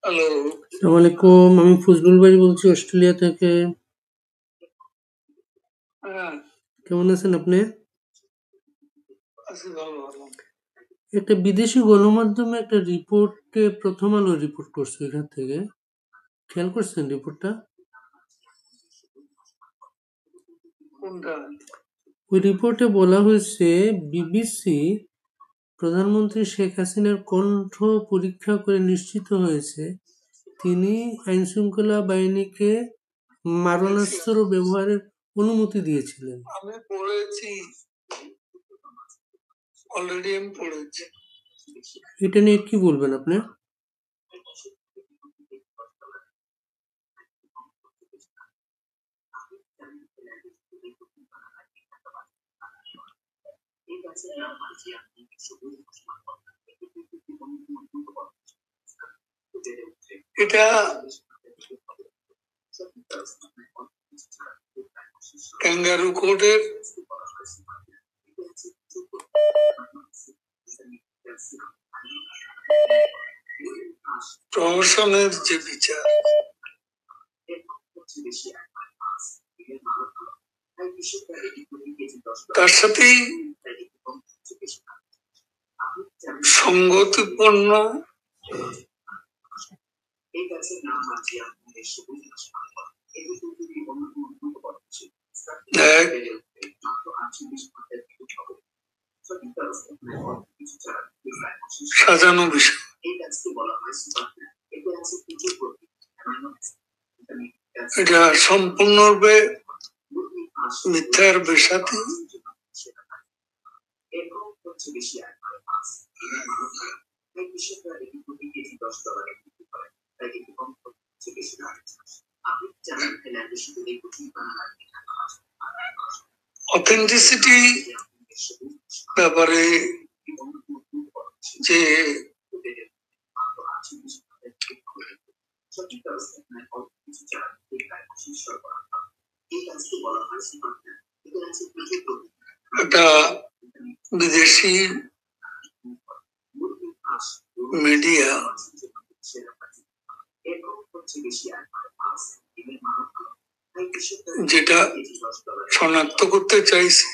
Hello, আসসালামু আলাইকুম। আমি ফজলুল ভাই বলছি অস্ট্রেলিয়া থেকে। হ্যাঁ, কেমন আছেন আপনি? আছি ভালো ভালো। একটা বিদেশি গণমাধ্যমে একটা রিপোর্টে প্রথম আলো রিপোর্ট করছে এখান থেকে। খেয়াল করছেন রিপোর্টটা? কোনটা? ওই রিপোর্টে বলা হয়েছে বিবিসি প্রধানমন্ত্রী শেখ হাসিনার কণ্ঠ পরীক্ষা করে নিশ্চিত হয়েছে তিনি আইনশৃঙ্খলা বাহিনীকে দেখছি মারণাস্ত্র ব্যবহারের অনুমতি দিয়েছিলেন। আমি পড়েছি, অলরেডি আমি পড়েছি। এটা নিয়ে কি বলবেন আপনি? এটা ক্যাঙ্গারু কোর্টের প্রহসনের যে বিচার, তার সাথেই সঙ্গতিপূর্ণ এক সাজানো বিষয়। এটা সম্পূর্ণরূপে মিথ্যার বেসাতে অথেন্টিসিটি ব্যাপারে যে একটা বিদেশি মিডিয়া যেটা শনাক্ত করতে চাইছে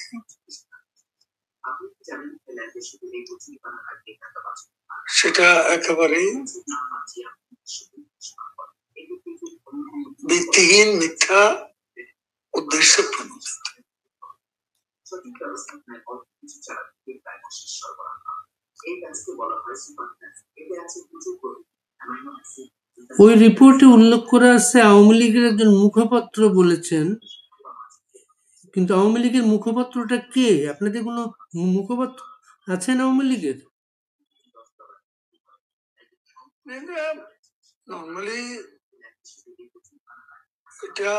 সেটা একেবারে ভিত্তিহীন, মিথ্যা, উদ্দেশ্য প্রণোদিত। ওই রিপোর্টে উল্লেখ করা আছে আওয়ামী লীগের একজন মুখপাত্র বলেছেন, কিন্তু আওয়ামী লীগের মুখপাত্রটা কে? আপনাদের কোনো মুখপাত্র আছেন আওয়ামী লীগের? নর্মালি এটা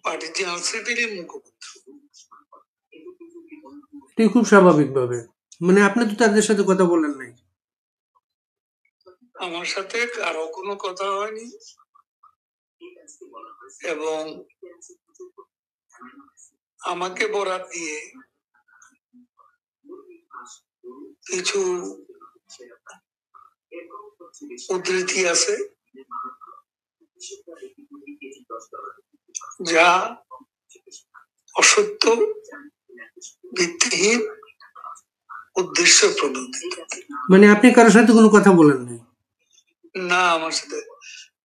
পার্টি জেনারেল সেক্রেটারির মুখপাত্র। এটাই খুব স্বাভাবিকভাবে। মানে আপনি তো তাদের সাথে কথা বলেন নাই। আমার সাথে কারো কোনো কথা হয়নি, এবং আমাকে বরাত দিয়ে কিছু উদ্ধৃতি আছে যা অসত্য, ভিত্তিহীন, উদ্দেশ্য প্রণোদিত। মানে আপনি কারোর সাথে কোনো কথা বলেন নাই? না, আমার সাথে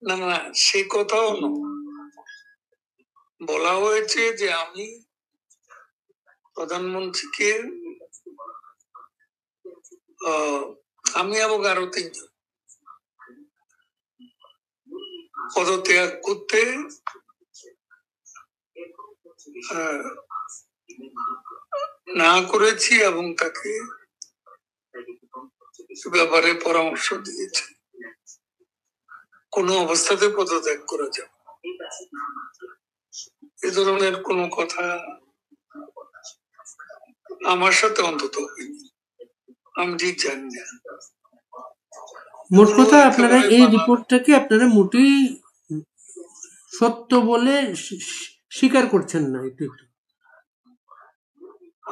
না না সেই কথাও না। বলা হয়েছে যে আমি প্রধানমন্ত্রীকে আমি এবং আরো 3 জন পদত্যাগ করতে না করেছি এবং তাকে ব্যাপারে পরামর্শ দিয়েছি কোনো অবস্থাতে পদত্যাগ করা যাবে। এ ধরনের কোনো কথা আমার সাথে অন্তত হয়নি, আমি ঠিক জানি না। মোট কথা আপনারা এই রিপোর্টটাকে আপনারা মোটেই সত্য বলে স্বীকার করছেন না। একটু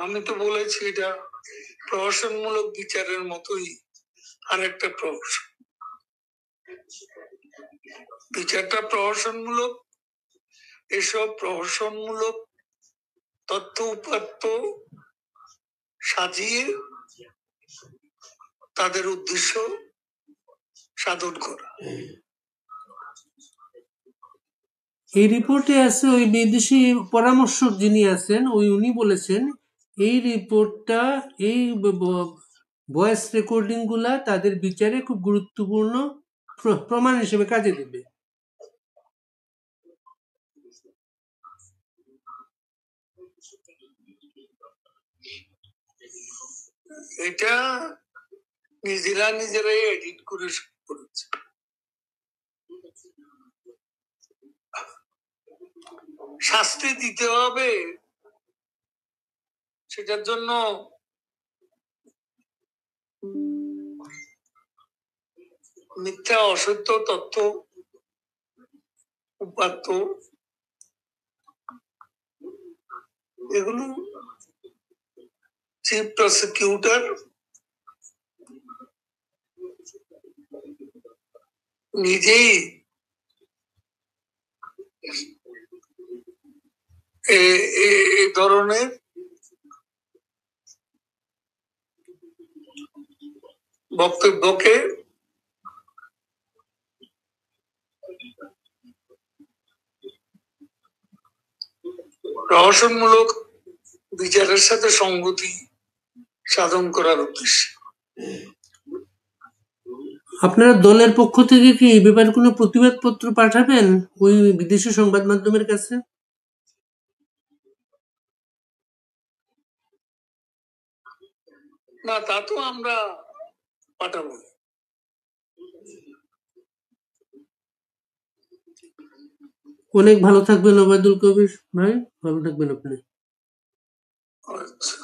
আমি তো বলেছি এটা প্রহসনমূলক বিচারের মতোই আরেকটা প্রহসন। বিচারটা প্রহসনমূলক, এসব প্রহসনমূলক তথ্য উপাত্ত সাজিয়ে তাদের উদ্দেশ্য সাধন করা। এই রিপোর্টে আছে ওই বিদেশি পরামর্শক যিনি আছেন উনি বলেছেন এই রিপোর্টটা এই ভয়েস রেকর্ডিং গুলা তাদের বিচারে খুব গুরুত্বপূর্ণ প্রমাণ হিসেবে কাজে দেবে। এটা নিজেরাই এডিট করে করেছে। শাস্তি দিতে হবে, সেটার জন্য মিথ্যা অসত্য তথ্য উপাত্ত এগুলো চিফ প্রসিকিউটর নিজেই এই ধরনের বক্তব্যকে প্রহসনমূলক বিচারের সাথে সংগতি সাধন করার উদ্দেশ্যে। আপনারা দলের পক্ষ থেকে কি এই ব্যাপারে কোনো প্রতিবাদ পত্র পাঠাবেন ওই বিদেশি সংবাদ মাধ্যমের কাছে? না, তা তো আমরা পাঠাবো। অনেক ভালো থাকবেন ওবায়দুল কবির ভাই, ভালো থাকবেন আপনি। আচ্ছা।